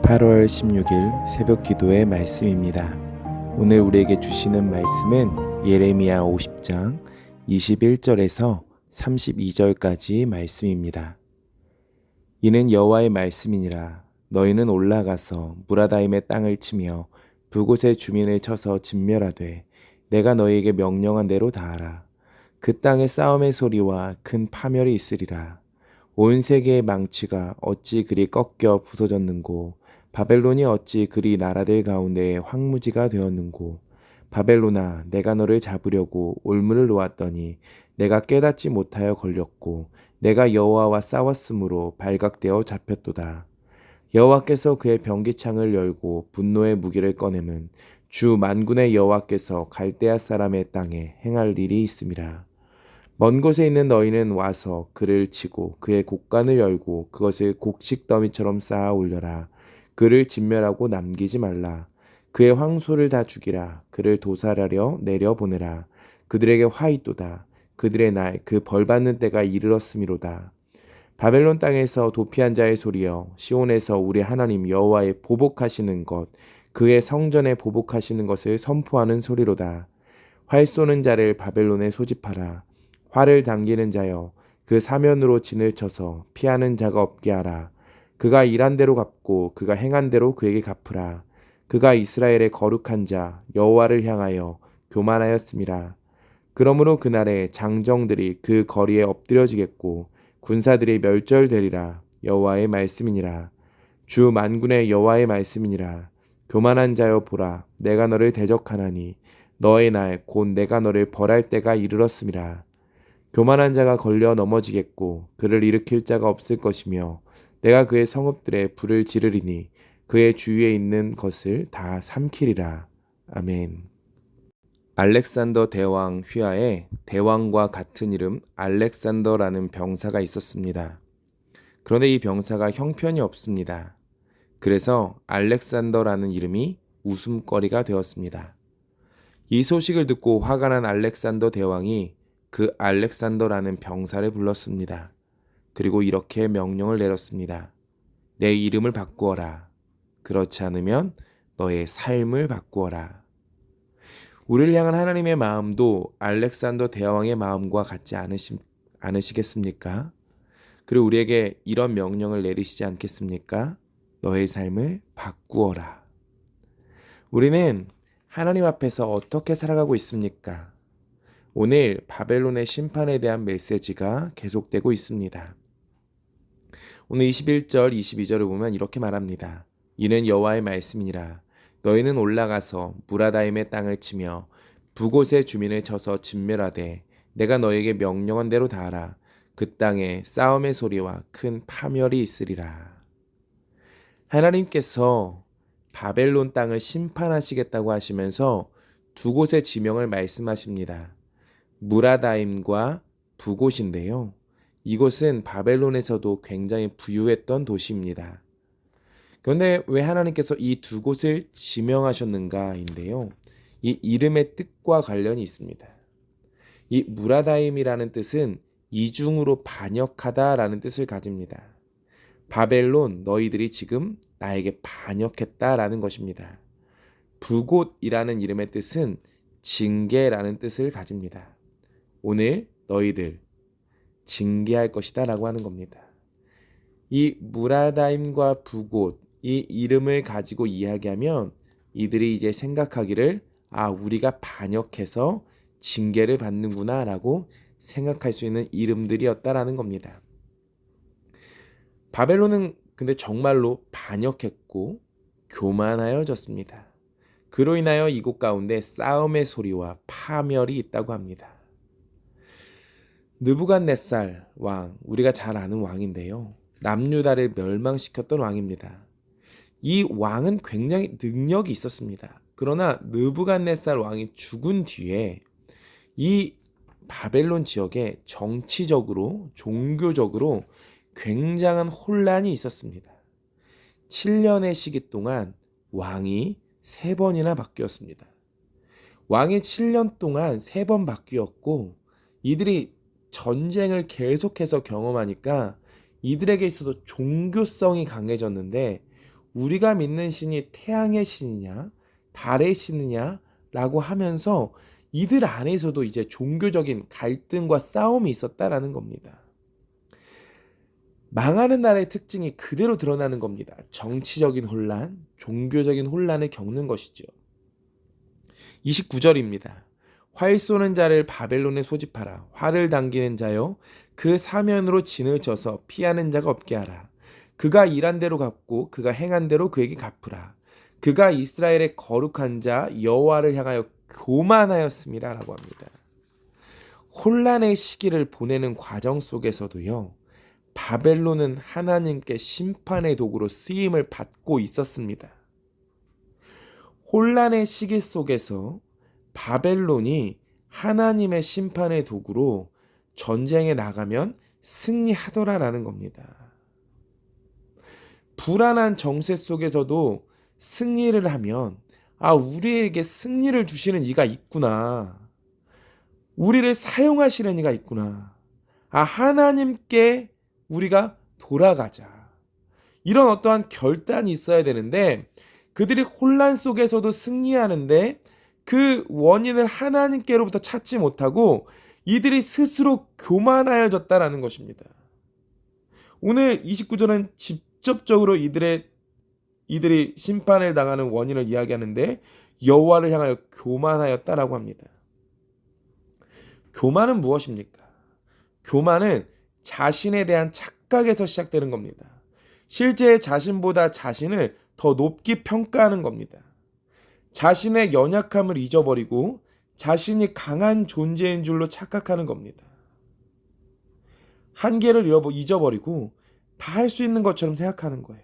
8월 16일 새벽 기도의 말씀입니다. 오늘 우리에게 주시는 말씀은 예레미야 50장 21절에서 32절까지 말씀입니다. 이는 여호와의 말씀이니라. 너희는 올라가서 무라다임의 땅을 치며 그곳의 주민을 쳐서 진멸하되 내가 너희에게 명령한 대로 다하라. 그 땅에 싸움의 소리와 큰 파멸이 있으리라. 온 세계의 망치가 어찌 그리 꺾여 부서졌는고 바벨론이 어찌 그리 나라들 가운데 황무지가 되었는고 바벨론아 내가 너를 잡으려고 올무를 놓았더니 내가 깨닫지 못하여 걸렸고 내가 여호와와 싸웠으므로 발각되어 잡혔도다. 여호와께서 그의 병기창을 열고 분노의 무기를 꺼내면 주 만군의 여호와께서 갈대아 사람의 땅에 행할 일이 있음이라. 먼 곳에 있는 너희는 와서 그를 치고 그의 곡간을 열고 그것을 곡식 더미처럼 쌓아 올려라. 그를 진멸하고 남기지 말라. 그의 황소를 다 죽이라. 그를 도살하려 내려보내라. 그들에게 화 있도다. 그들의 날 그 벌받는 때가 이르렀음이로다. 바벨론 땅에서 도피한 자의 소리여, 시온에서 우리 하나님 여호와의 보복하시는 것, 그의 성전에 보복하시는 것을 선포하는 소리로다. 활 쏘는 자를 바벨론에 소집하라. 활을 당기는 자여, 그 사면으로 진을 쳐서 피하는 자가 없게 하라. 그가 일한 대로 갚고 그가 행한 대로 그에게 갚으라. 그가 이스라엘의 거룩한 자 여호와를 향하여 교만하였음이라. 그러므로 그날에 장정들이 그 거리에 엎드려지겠고 군사들이 멸절되리라. 여호와의 말씀이니라. 주 만군의 여호와의 말씀이니라. 교만한 자여 보라, 내가 너를 대적하나니 너의 날 곧 내가 너를 벌할 때가 이르렀음이라. 교만한 자가 걸려 넘어지겠고 그를 일으킬 자가 없을 것이며 내가 그의 성읍들에 불을 지르리니 그의 주위에 있는 것을 다 삼키리라. 아멘. 알렉산더 대왕 휘하에 대왕과 같은 이름 알렉산더라는 병사가 있었습니다. 그런데 이 병사가 형편이 없습니다. 그래서 알렉산더라는 이름이 웃음거리가 되었습니다. 이 소식을 듣고 화가 난 알렉산더 대왕이 그 알렉산더라는 병사를 불렀습니다. 그리고 이렇게 명령을 내렸습니다. 내 이름을 바꾸어라. 그렇지 않으면 너의 삶을 바꾸어라. 우리를 향한 하나님의 마음도 알렉산더 대왕의 마음과 같지 않으시겠습니까? 그리고 우리에게 이런 명령을 내리시지 않겠습니까? 너의 삶을 바꾸어라. 우리는 하나님 앞에서 어떻게 살아가고 있습니까? 오늘 바벨론의 심판에 대한 메시지가 계속되고 있습니다. 오늘 21절, 22절을 보면 이렇게 말합니다. 이는 여호와의 말씀이니라. 너희는 올라가서 무라다임의 땅을 치며 북곳의 주민을 쳐서 진멸하되 내가 너에게 명령한 대로 다하라. 그 땅에 싸움의 소리와 큰 파멸이 있으리라. 하나님께서 바벨론 땅을 심판하시겠다고 하시면서 두 곳의 지명을 말씀하십니다. 무라다임과 북곳인데요. 이곳은 바벨론에서도 굉장히 부유했던 도시입니다. 그런데 왜 하나님께서 이 두 곳을 지명하셨는가인데요. 이 이름의 뜻과 관련이 있습니다. 이 무라다임이라는 뜻은 이중으로 반역하다라는 뜻을 가집니다. 바벨론, 너희들이 지금 나에게 반역했다라는 것입니다. 북곳이라는 이름의 뜻은 징계라는 뜻을 가집니다. 오늘 너희들 징계할 것이다 라고 하는 겁니다. 이 무라다임과 북곳, 이 이름을 가지고 이야기하면 이들이 이제 생각하기를 우리가 반역해서 징계를 받는구나 라고 생각할 수 있는 이름들이었다라는 겁니다. 바벨론은 근데 정말로 반역했고 교만하여졌습니다. 그로 인하여 이곳 가운데 싸움의 소리와 파멸이 있다고 합니다. 느부갓네살 왕, 우리가 잘 아는 왕인데요. 남유다를 멸망시켰던 왕입니다. 이 왕은 굉장히 능력이 있었습니다. 그러나 느부갓네살 왕이 죽은 뒤에 이 바벨론 지역에 정치적으로, 종교적으로 굉장한 혼란이 있었습니다. 7년의 시기 동안 왕이 3번이나 바뀌었습니다. 왕이 7년 동안 3번 바뀌었고 이들이 전쟁을 계속해서 경험하니까 이들에게 있어서 종교성이 강해졌는데 우리가 믿는 신이 태양의 신이냐 달의 신이냐 라고 하면서 이들 안에서도 이제 종교적인 갈등과 싸움이 있었다라는 겁니다. 망하는 나라의 특징이 그대로 드러나는 겁니다. 정치적인 혼란, 종교적인 혼란을 겪는 것이죠. 29절입니다. 활 쏘는 자를 바벨론에 소집하라. 활을 당기는 자여 그 사면으로 진을 쳐서 피하는 자가 없게 하라. 그가 일한 대로 갚고 그가 행한 대로 그에게 갚으라. 그가 이스라엘의 거룩한 자 여호와를 향하여 교만하였습니다 라고 합니다. 혼란의 시기를 보내는 과정 속에서도요, 바벨론은 하나님께 심판의 도구로 쓰임을 받고 있었습니다. 혼란의 시기 속에서 바벨론이 하나님의 심판의 도구로 전쟁에 나가면 승리하더라라는 겁니다. 불안한 정세 속에서도 승리를 하면 우리에게 승리를 주시는 이가 있구나. 우리를 사용하시는 이가 있구나. 하나님께 우리가 돌아가자. 이런 어떠한 결단이 있어야 되는데 그들이 혼란 속에서도 승리하는데 그 원인을 하나님께로부터 찾지 못하고 이들이 스스로 교만하여졌다라는 것입니다. 오늘 29절은 직접적으로 이들이 심판을 당하는 원인을 이야기하는데 여호와를 향하여 교만하였다라고 합니다. 교만은 무엇입니까? 교만은 자신에 대한 착각에서 시작되는 겁니다. 실제 자신보다 자신을 더 높게 평가하는 겁니다. 자신의 연약함을 잊어버리고 자신이 강한 존재인 줄로 착각하는 겁니다. 한계를 잊어버리고 다 할 수 있는 것처럼 생각하는 거예요.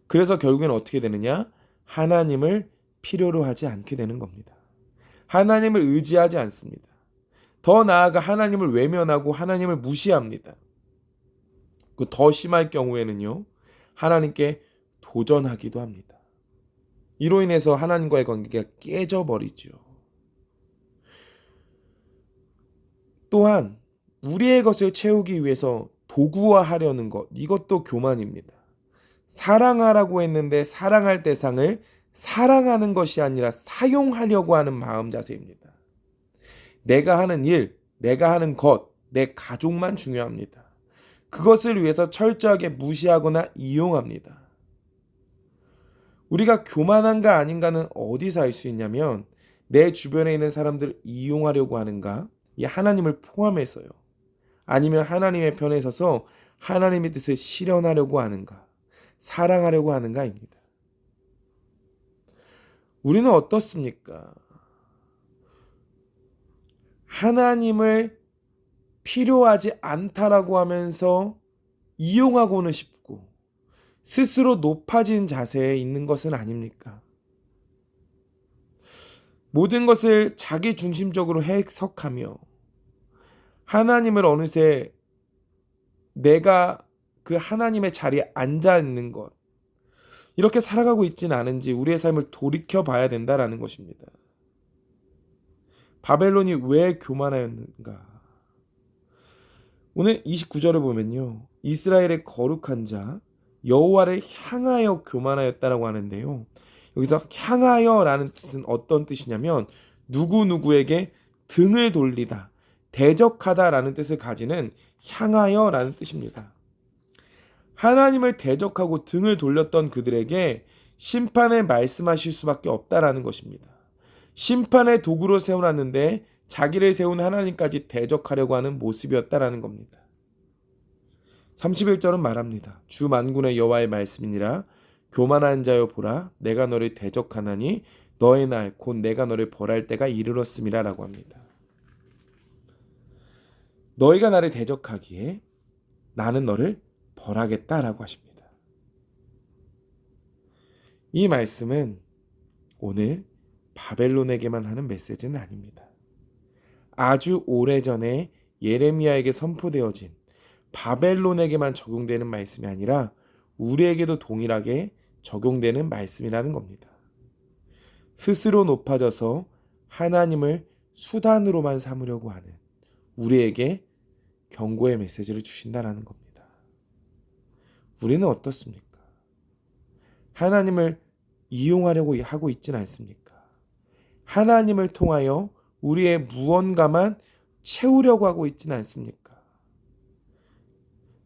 그래서 결국엔 어떻게 되느냐? 하나님을 필요로 하지 않게 되는 겁니다. 하나님을 의지하지 않습니다. 더 나아가 하나님을 외면하고 하나님을 무시합니다. 더 심할 경우에는요, 하나님께 도전하기도 합니다. 이로 인해서 하나님과의 관계가 깨져버리죠. 또한 우리의 것을 채우기 위해서 도구화하려는 것, 이것도 교만입니다. 사랑하라고 했는데 사랑할 대상을 사랑하는 것이 아니라 사용하려고 하는 마음 자세입니다. 내가 하는 일, 내가 하는 것, 내 가족만 중요합니다. 그것을 위해서 철저하게 무시하거나 이용합니다. 우리가 교만한가 아닌가는 어디서 알 수 있냐면 내 주변에 있는 사람들을 이용하려고 하는가? 이 하나님을 포함해서요. 아니면 하나님의 편에 서서 하나님의 뜻을 실현하려고 하는가? 사랑하려고 하는가입니다. 우리는 어떻습니까? 하나님을 필요하지 않다라고 하면서 이용하고는 싶고 스스로 높아진 자세에 있는 것은 아닙니까? 모든 것을 자기 중심적으로 해석하며 하나님을 어느새 내가 그 하나님의 자리에 앉아 있는 것, 이렇게 살아가고 있지는 않은지 우리의 삶을 돌이켜 봐야 된다라는 것입니다. 바벨론이 왜 교만하였는가? 오늘 29절을 보면요, 이스라엘의 거룩한 자 여호와를 향하여 교만하였다라고 하는데요, 여기서 향하여라는 뜻은 어떤 뜻이냐면 누구누구에게 등을 돌리다, 대적하다라는 뜻을 가지는 향하여라는 뜻입니다. 하나님을 대적하고 등을 돌렸던 그들에게 심판을 말씀하실 수밖에 없다라는 것입니다. 심판의 도구로 세워놨는데 자기를 세운 하나님까지 대적하려고 하는 모습이었다라는 겁니다. 31절은 말합니다. 주 만군의 여호와의 말씀이니라. 교만한 자여 보라, 내가 너를 대적하나니 너의 날 곧 내가 너를 벌할 때가 이르렀음이라 라고 합니다. 너희가 나를 대적하기에 나는 너를 벌하겠다라고 하십니다. 이 말씀은 오늘 바벨론에게만 하는 메시지는 아닙니다. 아주 오래전에 예레미야에게 선포되어진 바벨론에게만 적용되는 말씀이 아니라 우리에게도 동일하게 적용되는 말씀이라는 겁니다. 스스로 높아져서 하나님을 수단으로만 삼으려고 하는 우리에게 경고의 메시지를 주신다는 겁니다. 우리는 어떻습니까? 하나님을 이용하려고 하고 있지는 않습니까? 하나님을 통하여 우리의 무언가만 채우려고 하고 있지는 않습니까?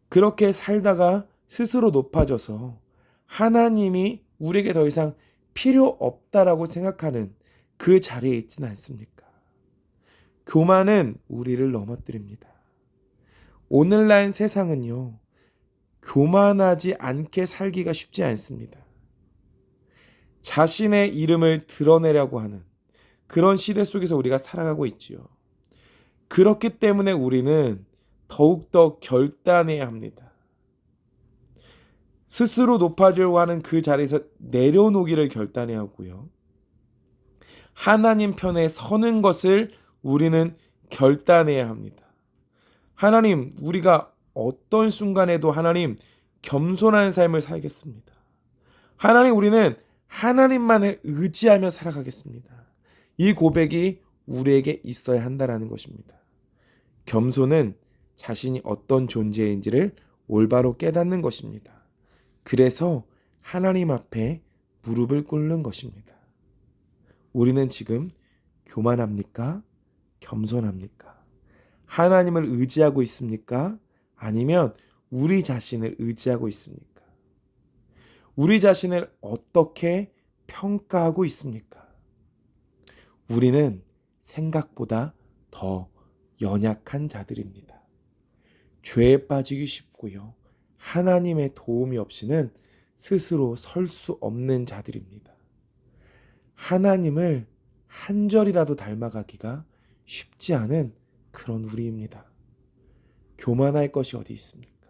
그렇게 살다가 스스로 높아져서 하나님이 우리에게 더 이상 필요 없다라고 생각하는 그 자리에 있지는 않습니까? 교만은 우리를 넘어뜨립니다. 오늘날 세상은요, 교만하지 않게 살기가 쉽지 않습니다. 자신의 이름을 드러내려고 하는 그런 시대 속에서 우리가 살아가고 있지요. 그렇기 때문에 우리는 더욱더 결단해야 합니다. 스스로 높아지려고 하는 그 자리에서 내려놓기를 결단해야 하고요. 하나님 편에 서는 것을 우리는 결단해야 합니다. 하나님, 우리가 어떤 순간에도 하나님 겸손한 삶을 살겠습니다. 하나님, 우리는 하나님만을 의지하며 살아가겠습니다. 이 고백이 우리에게 있어야 한다라는 것입니다. 겸손은 자신이 어떤 존재인지를 올바로 깨닫는 것입니다. 그래서 하나님 앞에 무릎을 꿇는 것입니다. 우리는 지금 교만합니까? 겸손합니까? 하나님을 의지하고 있습니까? 아니면 우리 자신을 의지하고 있습니까? 우리 자신을 어떻게 평가하고 있습니까? 우리는 생각보다 더 연약한 자들입니다. 죄에 빠지기 쉽고요. 하나님의 도움이 없이는 스스로 설 수 없는 자들입니다. 하나님을 한 절이라도 닮아가기가 쉽지 않은 그런 우리입니다. 교만할 것이 어디 있습니까?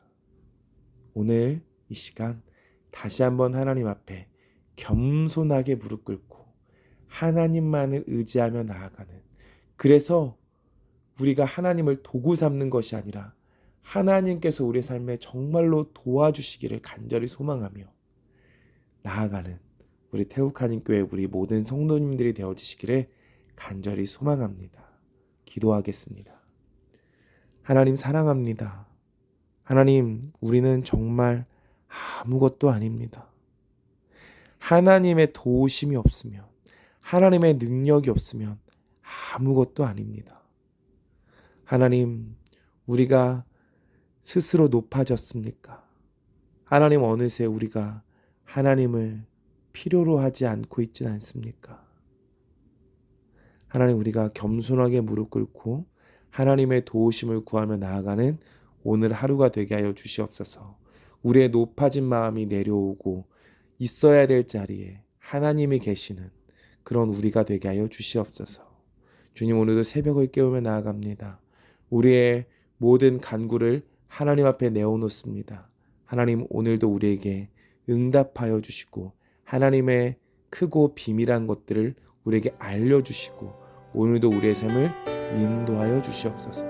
오늘 이 시간 다시 한번 하나님 앞에 겸손하게 무릎 꿇고 하나님만을 의지하며 나아가는, 그래서 우리가 하나님을 도구 삼는 것이 아니라 하나님께서 우리의 삶에 정말로 도와주시기를 간절히 소망하며 나아가는 우리 태국한인교회 우리 모든 성도님들이 되어주시기를 간절히 소망합니다. 기도하겠습니다. 하나님 사랑합니다. 하나님, 우리는 정말 아무것도 아닙니다. 하나님의 도우심이 없으면, 하나님의 능력이 없으면 아무것도 아닙니다. 하나님, 우리가 스스로 높아졌습니까? 하나님, 어느새 우리가 하나님을 필요로 하지 않고 있지는 않습니까? 하나님, 우리가 겸손하게 무릎 꿇고 하나님의 도우심을 구하며 나아가는 오늘 하루가 되게 하여 주시옵소서. 우리의 높아진 마음이 내려오고 있어야 될 자리에 하나님이 계시는 그런 우리가 되게 하여 주시옵소서. 주님, 오늘도 새벽을 깨우며 나아갑니다. 우리의 모든 간구를 하나님 앞에 내어놓습니다. 하나님, 오늘도 우리에게 응답하여 주시고 하나님의 크고 비밀한 것들을 우리에게 알려주시고 오늘도 우리의 삶을 인도하여 주시옵소서.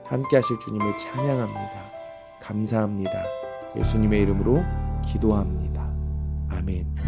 함께 하실 주님을 찬양합니다. 감사합니다. 예수님의 이름으로 기도합니다. 아멘.